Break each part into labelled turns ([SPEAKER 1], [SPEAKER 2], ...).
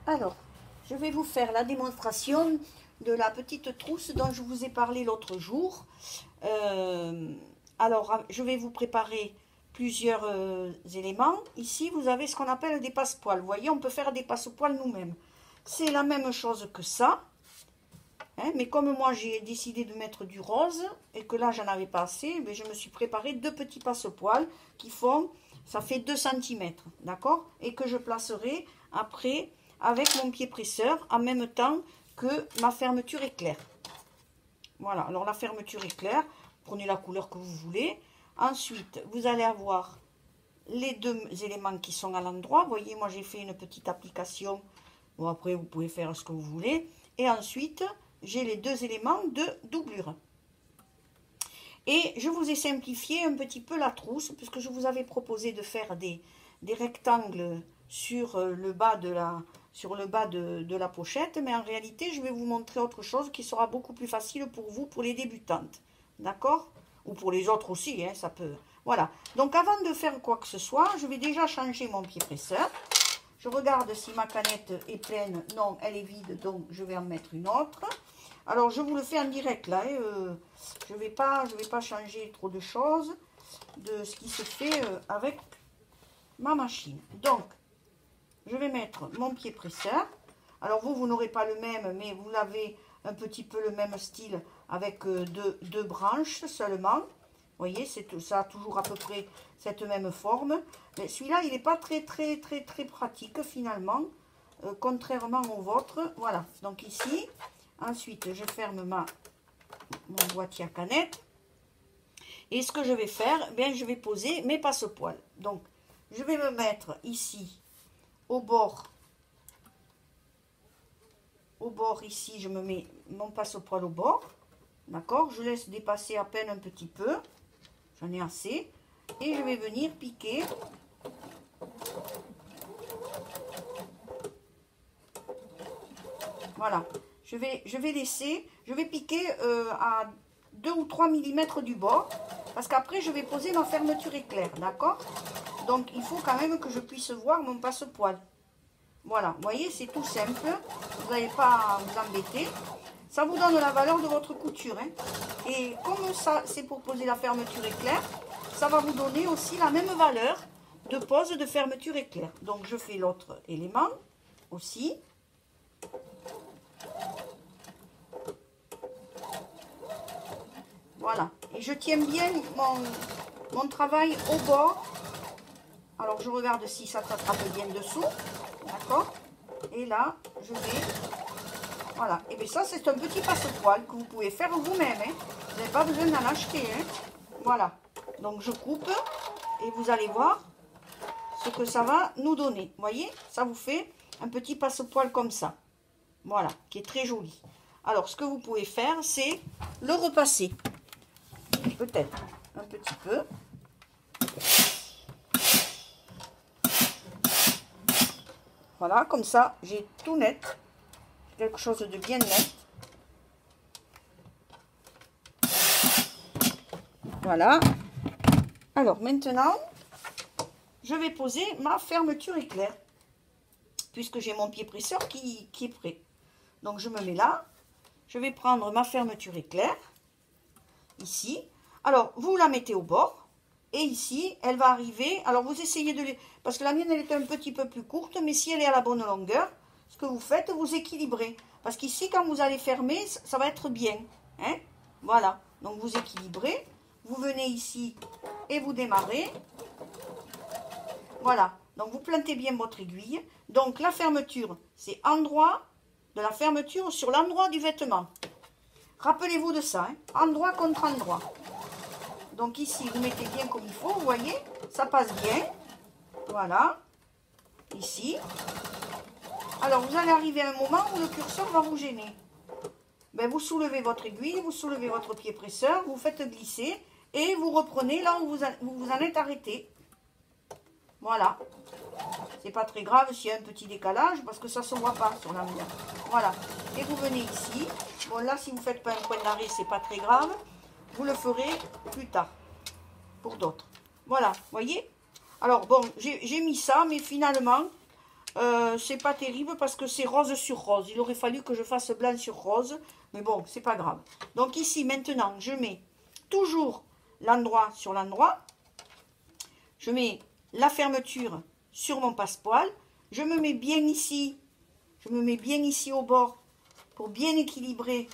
[SPEAKER 1] Alors, je vais vous faire la démonstration de la petite trousse dont je vous ai parlé l'autre jour. Alors, je vais vous préparer plusieurs éléments. Ici, vous avez ce qu'on appelle des passepoils. Vous voyez, on peut faire des passepoils nous-mêmes. C'est la même chose que ça. Hein, mais comme moi, j'ai décidé de mettre du rose et que là, j'en avais pas assez, mais je me suis préparé deux petits passepoils qui font, ça fait 2 cm, d'accord? Et que je placerai après avec mon pied presseur en même temps que ma fermeture éclair. Voilà, alors la fermeture éclair, prenez la couleur que vous voulez. Ensuite, vous allez avoir les deux éléments qui sont à l'endroit. Vous voyez, moi j'ai fait une petite application. Bon, après, vous pouvez faire ce que vous voulez. Et ensuite, j'ai les deux éléments de doublure. Et je vous ai simplifié un petit peu la trousse, puisque je vous avais proposé de faire des rectangles sur le bas de la pochette, mais en réalité, je vais vous montrer autre chose qui sera beaucoup plus facile pour vous, pour les débutantes. D'accord? Ou pour les autres aussi, hein, ça peut... Voilà. Donc, avant de faire quoi que ce soit, je vais déjà changer mon pied presseur. Je regarde si ma canette est pleine. Non, elle est vide, donc je vais en mettre une autre. Alors, je vous le fais en direct, là. Je vais pas changer trop de choses de ce qui se fait avec ma machine. Donc, je vais mettre mon pied presseur. Alors, vous n'aurez pas le même, mais vous l'avez un petit peu le même style avec deux branches seulement. Vous voyez, ça a toujours à peu près cette même forme. Mais celui-là, il n'est pas très pratique finalement, contrairement au vôtre. Voilà, donc ici, ensuite, je ferme mon boîtier à canettes. Et ce que je vais faire, bien, je vais poser mes passepoils. Donc, je vais me mettre ici, au bord ici, je me mets mon passepoil au bord. D'accord? Je laisse dépasser à peine un petit peu. J'en ai assez. Et je vais venir piquer. Voilà. Je vais piquer à 2 ou 3 mm du bord. Parce qu'après, je vais poser ma fermeture éclair. D'accord? Donc, il faut quand même que je puisse voir mon passepoil. Voilà. Vous voyez, c'est tout simple. Vous n'allez pas vous embêter. Ça vous donne la valeur de votre couture. Hein. Et comme ça, c'est pour poser la fermeture éclair, ça va vous donner aussi la même valeur de pose de fermeture éclair. Donc, je fais l'autre élément aussi. Voilà. Et je tiens bien mon travail au bord. Alors, je regarde si ça s'attrape bien dessous. D'accord? Et là, je vais... Voilà. Et bien ça, c'est un petit passepoil que vous pouvez faire vous-même. Hein. Vous n'avez pas besoin d'en acheter. Hein. Voilà. Donc, je coupe. Et vous allez voir ce que ça va nous donner. Vous voyez? Ça vous fait un petit passepoil comme ça. Voilà. Qui est très joli. Alors, ce que vous pouvez faire, c'est le repasser. Peut-être un petit peu. Voilà, comme ça, j'ai tout net. Quelque chose de bien net. Voilà. Alors, maintenant, je vais poser ma fermeture éclair. Puisque j'ai mon pied presseur qui est prêt. Donc, je me mets là. Je vais prendre ma fermeture éclair. Ici. Alors, vous la mettez au bord. Et ici, elle va arriver. Alors, vous essayez de... Parce que la mienne, elle est un petit peu plus courte. Mais si elle est à la bonne longueur, ce que vous faites, vous équilibrez. Parce qu'ici, quand vous allez fermer, ça va être bien. Hein? Voilà. Donc, vous équilibrez. Vous venez ici et vous démarrez. Voilà. Donc, vous plantez bien votre aiguille. Donc, la fermeture, c'est endroit de la fermeture sur l'endroit du vêtement. Rappelez-vous de ça. Hein? Endroit contre endroit. Donc ici, vous mettez bien comme il faut, vous voyez, ça passe bien. Voilà. Ici. Alors, vous allez arriver à un moment où le curseur va vous gêner. Ben, vous soulevez votre aiguille, vous soulevez votre pied presseur, vous faites glisser et vous reprenez là où vous en êtes arrêté. Voilà. C'est pas très grave s'il y a un petit décalage parce que ça ne se voit pas sur la mienne. Voilà. Et vous venez ici. Bon, là, si vous ne faites pas un point d'arrêt, c'est pas très grave. Vous le ferez plus tard, pour d'autres. Voilà, voyez. Alors, bon, j'ai mis ça, mais finalement, c'est pas terrible parce que c'est rose sur rose. Il aurait fallu que je fasse blanc sur rose. Mais bon, c'est pas grave. Donc ici, maintenant, je mets toujours l'endroit sur l'endroit. Je mets la fermeture sur mon passepoil. Je me mets bien ici. Je me mets bien ici au bord pour bien équilibrer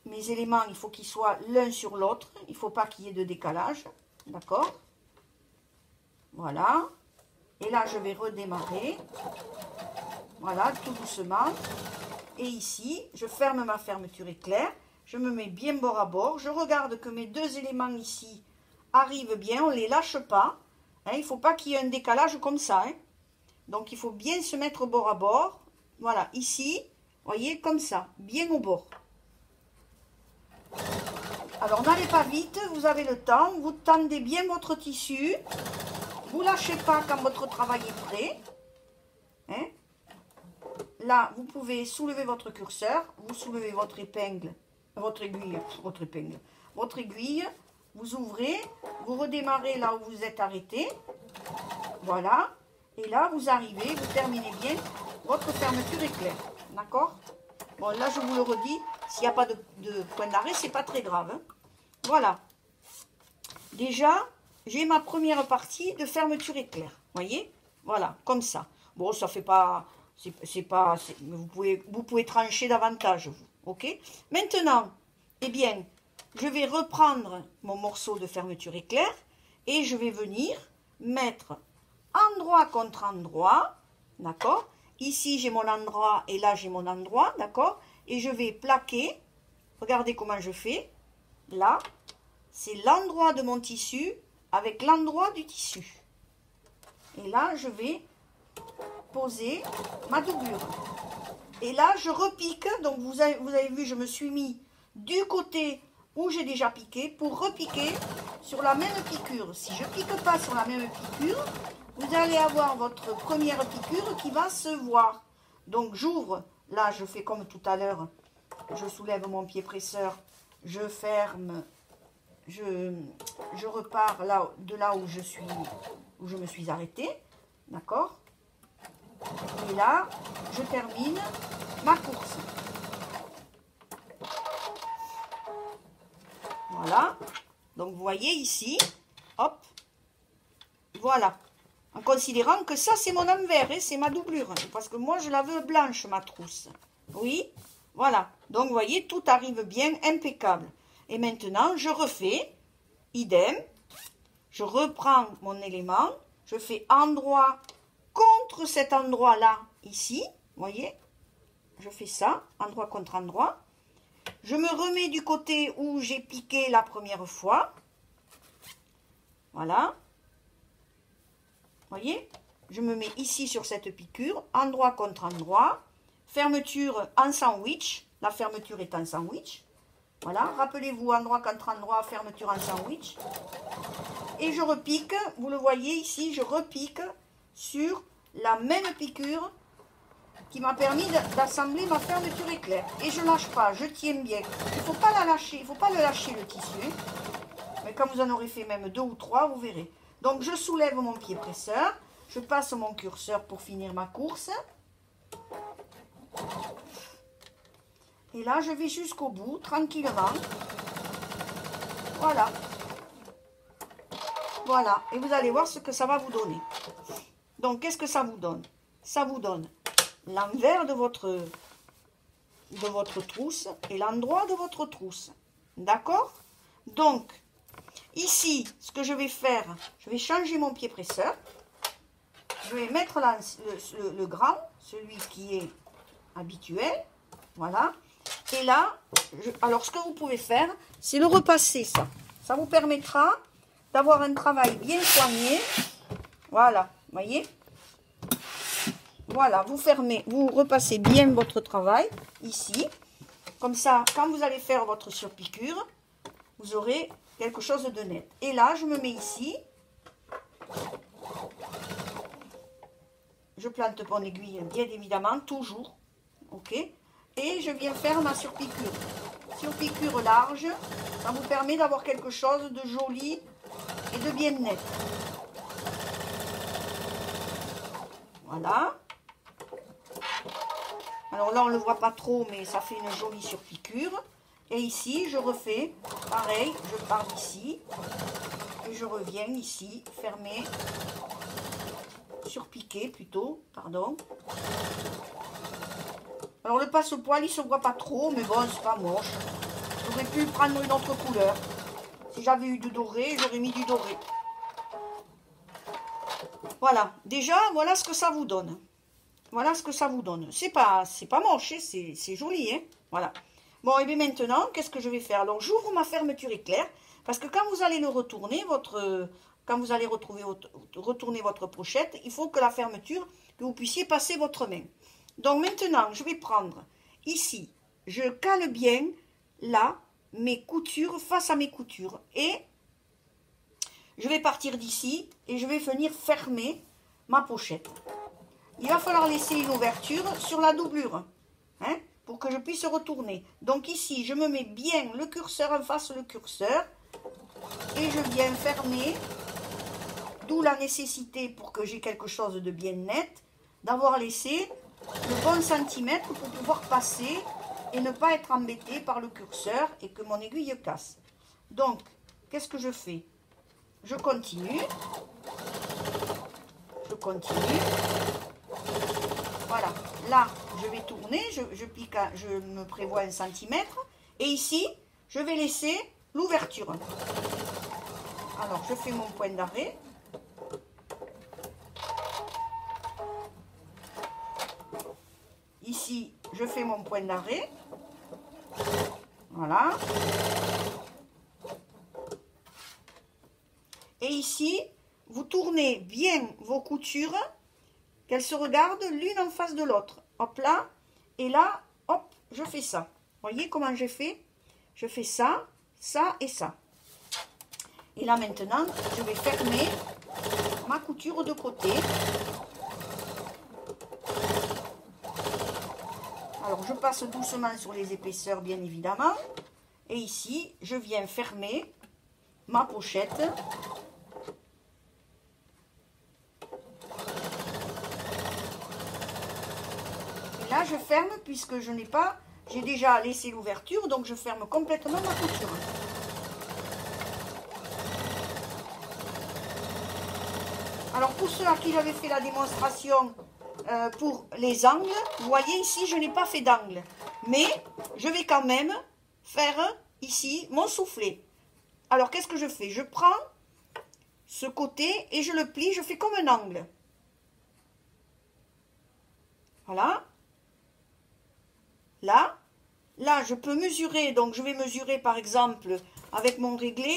[SPEAKER 1] mes éléments. Il faut qu'ils soient l'un sur l'autre. Il ne faut pas qu'il y ait de décalage. D'accord? Voilà. Et là, je vais redémarrer. Voilà, tout doucement. Et ici, je ferme ma fermeture éclair. Je me mets bien bord à bord. Je regarde que mes deux éléments ici arrivent bien. On ne les lâche pas. Hein, il ne faut pas qu'il y ait un décalage comme ça. Hein. Donc, il faut bien se mettre bord à bord. Voilà, ici, voyez, comme ça, bien au bord. Alors, n'allez pas vite, vous avez le temps. Vous tendez bien votre tissu. Vous ne lâchez pas quand votre travail est prêt. Hein? Là, vous pouvez soulever votre curseur. Vous soulevez votre épingle, votre aiguille, votre aiguille. Vous ouvrez, vous redémarrez là où vous êtes arrêté. Voilà. Et là, vous arrivez, vous terminez bien votre fermeture éclair. D'accord? Bon, là, je vous le redis, s'il n'y a pas de point d'arrêt, c'est pas très grave. Hein? Voilà. Déjà, j'ai ma première partie de fermeture éclair. Voyez? Voilà, comme ça. Bon, ça fait pas... vous pouvez trancher davantage, vous. Ok? Maintenant, eh bien, je vais reprendre mon morceau de fermeture éclair et je vais venir mettre endroit contre endroit. D'accord? Ici, j'ai mon endroit et là, j'ai mon endroit. D'accord? Et je vais plaquer. Regardez comment je fais. Là, c'est l'endroit de mon tissu avec l'endroit du tissu. Et là, je vais poser ma doublure. Et là, je repique. Donc, vous avez vu, je me suis mis du côté où j'ai déjà piqué pour repiquer sur la même piqûre. Si je ne pique pas sur la même piqûre, vous allez avoir votre première piqûre qui va se voir. Donc, j'ouvre. Là, je fais comme tout à l'heure. Je soulève mon pied presseur. Je ferme. Je repars là, de là où je me suis arrêtée. D'accord? Et là, je termine ma course. Voilà. Donc, vous voyez ici, hop, voilà. En considérant que ça, c'est mon envers, hein, c'est ma doublure. Parce que moi, je la veux blanche, ma trousse. Oui, voilà. Donc, vous voyez, tout arrive bien, impeccable. Et maintenant, je refais, idem. Je reprends mon élément. Je fais endroit contre cet endroit-là, ici. Vous voyez, je fais ça, endroit contre endroit. Je me remets du côté où j'ai piqué la première fois. Voilà. Vous voyez, je me mets ici sur cette piqûre, endroit contre endroit. Fermeture en sandwich. La fermeture est en sandwich. Voilà, rappelez-vous, endroit contre endroit, fermeture en sandwich. Et je repique, vous le voyez ici, je repique sur la même piqûre qui m'a permis d'assembler ma fermeture éclair. Et je ne lâche pas, je tiens bien. Il ne faut pas la lâcher, il ne faut pas le lâcher le tissu. Mais quand vous en aurez fait même 2 ou 3, vous verrez. Donc je soulève mon pied presseur, je passe mon curseur pour finir ma course. Et là, je vais jusqu'au bout, tranquillement. Voilà. Voilà. Et vous allez voir ce que ça va vous donner. Donc, qu'est-ce que ça vous donne? Ça vous donne l'envers de votre trousse et l'endroit de votre trousse. D'accord? Donc, ici, ce que je vais faire, je vais changer mon pied presseur. Je vais mettre là le grand, celui qui est habituel. Voilà. Et là, alors ce que vous pouvez faire, c'est le repasser, ça. Ça vous permettra d'avoir un travail bien soigné. Voilà, vous voyez? Voilà, vous fermez, vous repassez bien votre travail, ici. Comme ça, quand vous allez faire votre surpiqûre, vous aurez quelque chose de net. Et là, je me mets ici. Je plante mon aiguille, bien évidemment, toujours. Ok? Et je viens faire ma surpiqûre. Surpiqûre large, ça vous permet d'avoir quelque chose de joli et de bien net. Voilà. Alors là, on ne le voit pas trop, mais ça fait une jolie surpiqûre. Et ici, je refais pareil. Je pars d'ici. Et je reviens ici, fermer. Surpiquer plutôt, pardon. Alors le passe-poil, il se voit pas trop, mais bon, c'est pas moche. J'aurais pu prendre une autre couleur. Si j'avais eu du doré, j'aurais mis du doré. Voilà, déjà, voilà ce que ça vous donne. Voilà ce que ça vous donne. C'est pas moche, hein, c'est joli. Hein, voilà. Bon, et bien maintenant, qu'est-ce que je vais faire? Alors, j'ouvre ma fermeture éclair, parce que quand vous allez le retourner, quand vous allez retourner votre pochette, il faut que la fermeture, que vous puissiez passer votre main. Donc maintenant, je vais prendre ici, je cale bien là, mes coutures face à mes coutures. Et je vais partir d'ici et je vais venir fermer ma pochette. Il va falloir laisser une ouverture sur la doublure, hein, pour que je puisse retourner. Donc ici, je me mets bien le curseur en face le curseur et je viens fermer, d'où la nécessité pour que j'ai quelque chose de bien net, d'avoir laissé le bon centimètre pour pouvoir passer et ne pas être embêté par le curseur et que mon aiguille casse. Donc, qu'est-ce que je fais? Je continue. Je continue. Voilà. Là, je vais tourner. Je pique, je me prévois 1 centimètre. Et ici, je vais laisser l'ouverture. Alors, je fais mon point d'arrêt. Ici, je fais mon point d'arrêt. Voilà. Et ici, vous tournez bien vos coutures, qu'elles se regardent l'une en face de l'autre. Hop là, et là, hop, je fais ça. Voyez comment j'ai fait? Je fais ça, ça et ça. Et là maintenant, je vais fermer ma couture de côté. Alors, je passe doucement sur les épaisseurs, bien évidemment. Et ici, je viens fermer ma pochette. Et là, je ferme puisque je n'ai pas... J'ai déjà laissé l'ouverture, donc je ferme complètement ma couture. Alors, pour ceux à qui j'avais fait la démonstration... pour les angles, vous voyez ici je n'ai pas fait d'angle, mais je vais quand même faire ici mon soufflet. Alors qu'est-ce que je fais? Je prends ce côté et je le plie, je fais comme un angle. Voilà. Là je peux mesurer, donc je vais mesurer par exemple avec mon réglé,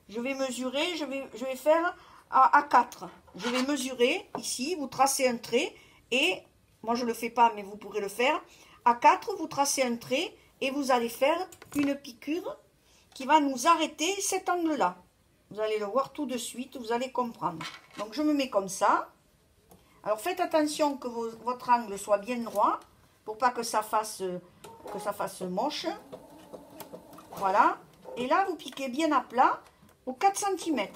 [SPEAKER 1] je vais mesurer, je vais faire à 4. Je vais mesurer ici, vous tracez un trait. Et, moi je ne le fais pas, mais vous pourrez le faire. À 4, vous tracez un trait et vous allez faire une piqûre qui va nous arrêter cet angle-là. Vous allez le voir tout de suite, vous allez comprendre. Donc je me mets comme ça. Alors faites attention que votre angle soit bien droit, pour pas que ça fasse moche. Voilà. Et là, vous piquez bien à plat aux 4 cm.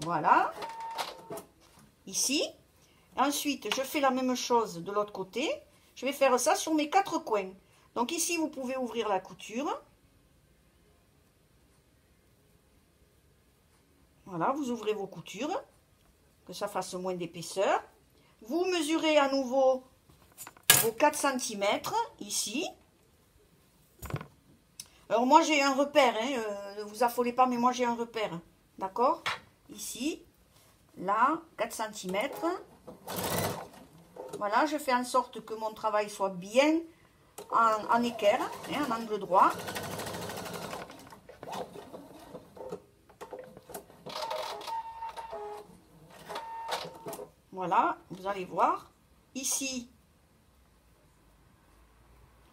[SPEAKER 1] Voilà, ici. Ensuite, je fais la même chose de l'autre côté. Je vais faire ça sur mes 4 coins. Donc ici, vous pouvez ouvrir la couture. Voilà, vous ouvrez vos coutures, que ça fasse moins d'épaisseur. Vous mesurez à nouveau vos 4 cm, ici. Alors moi, j'ai un repère, hein, ne vous affolez pas, mais moi j'ai un repère, d'accord ? Ici, là, 4 cm. Voilà, je fais en sorte que mon travail soit bien en équerre, hein, en angle droit. Voilà, vous allez voir. Ici,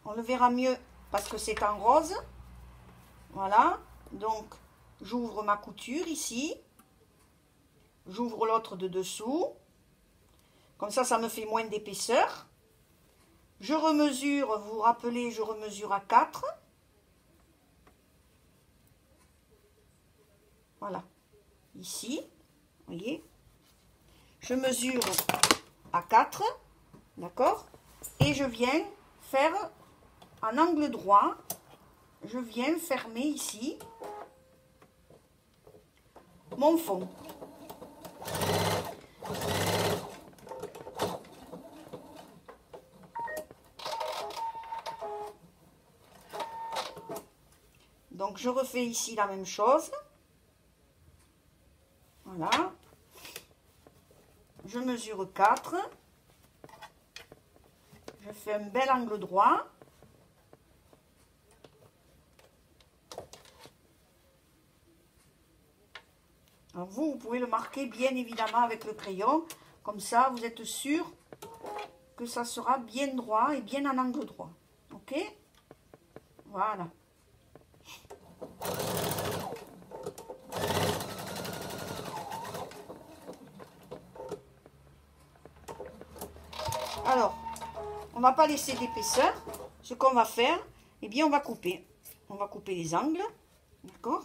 [SPEAKER 1] on le verra mieux parce que c'est en rose. Voilà, donc j'ouvre ma couture ici. J'ouvre l'autre de dessous. Comme ça me fait moins d'épaisseur. Je remesure, vous vous rappelez, je remesure à 4. Voilà. Ici, vous voyez. Je mesure à 4, d'accord? Et je viens faire un angle droit. Je viens fermer ici mon fond. Donc je refais ici la même chose. Voilà. Je mesure 4. Je fais un bel angle droit. Alors vous pouvez le marquer bien évidemment avec le crayon. Comme ça, vous êtes sûr que ça sera bien droit et bien en angle droit. Ok? Voilà. Alors, on ne va pas laisser d'épaisseur. Ce qu'on va faire, eh bien, on va couper. On va couper les angles. D'accord?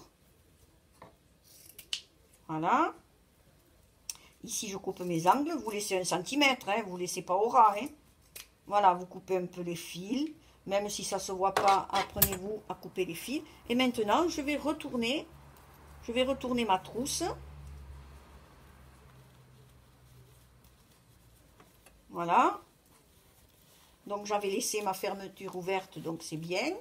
[SPEAKER 1] Voilà. Ici, je coupe mes angles. Vous laissez 1 centimètre, hein, vous ne laissez pas au ras. Hein. Voilà, vous coupez un peu les fils. Même si ça ne se voit pas, apprenez-vous à couper les fils. Et maintenant, je vais retourner ma trousse. Voilà. Donc, j'avais laissé ma fermeture ouverte, donc c'est bien.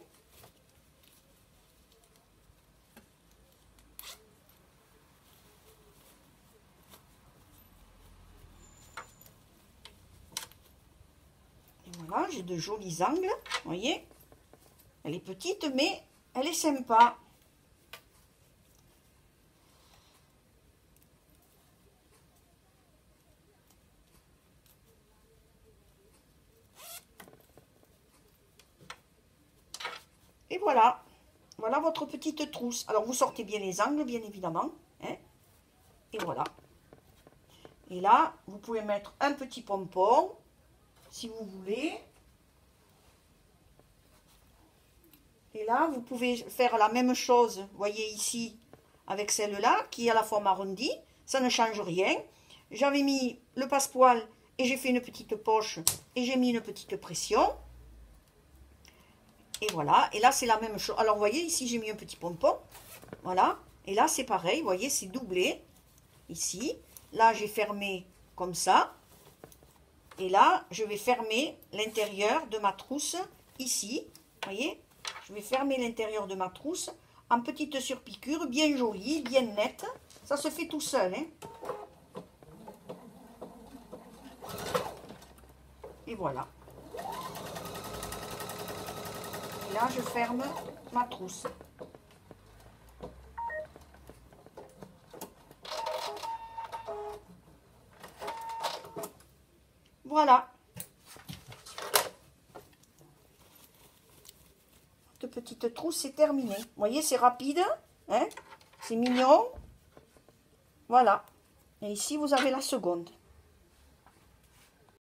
[SPEAKER 1] Voilà, j'ai de jolis angles, vous voyez. Elle est petite, mais elle est sympa. Et voilà. Voilà votre petite trousse. Alors, vous sortez bien les angles, bien évidemment. Hein. Et voilà. Et là, vous pouvez mettre un petit pompon, si vous voulez. Et là, vous pouvez faire la même chose, vous voyez ici, avec celle-là, qui a la forme arrondie. Ça ne change rien. J'avais mis le passepoil et j'ai fait une petite poche et j'ai mis une petite pression. Et voilà. Et là, c'est la même chose. Alors, vous voyez, ici, j'ai mis un petit pompon. Voilà. Et là, c'est pareil. Vous voyez, c'est doublé. Ici. Là, j'ai fermé comme ça. Et là, je vais fermer l'intérieur de ma trousse ici. Vous voyez? Je vais fermer l'intérieur de ma trousse en petite surpiqûre, bien jolie, bien nette. Ça se fait tout seul. Hein. Et voilà. Et là, je ferme ma trousse. Voilà. Cette petite trousse, c'est terminé. Vous voyez, c'est rapide. Hein, c'est mignon. Voilà. Et ici, vous avez la seconde.